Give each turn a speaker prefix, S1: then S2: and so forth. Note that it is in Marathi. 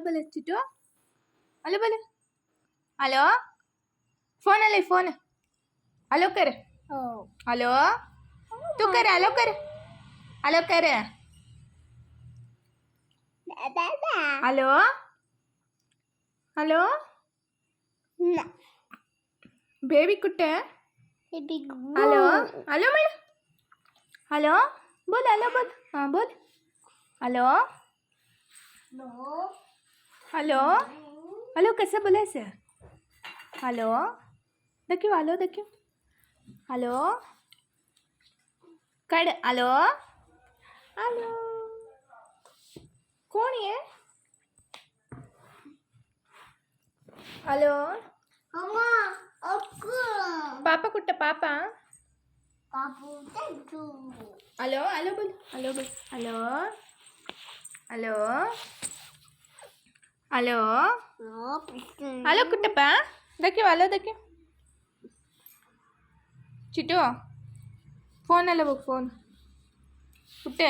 S1: बोले चिटू हॅलो बोले हॅलो फोन आले फोन हॅलो कर हॅलो तू कर हॅलो कर हॅलो कर हॅलो हॅलो बेबी कुठे हॅलो हॅलो बोल हॅलो बोल हॅलो बोल हां बोल हॅलो हॅलो हॅलो कसं बोलायचं हॅलो दाखव हॅलो दाखव हॅलो कड हॅलो हॅलो कोण आहे हॅलो पापा कुठं पापा हॅलो हॅलो बोल हॅलो बोल हॅलो हॅलो हॅलो हॅलो कुठं पा दाखव हॅलो दाखव चिटू फोन आला बघ फोन कुठे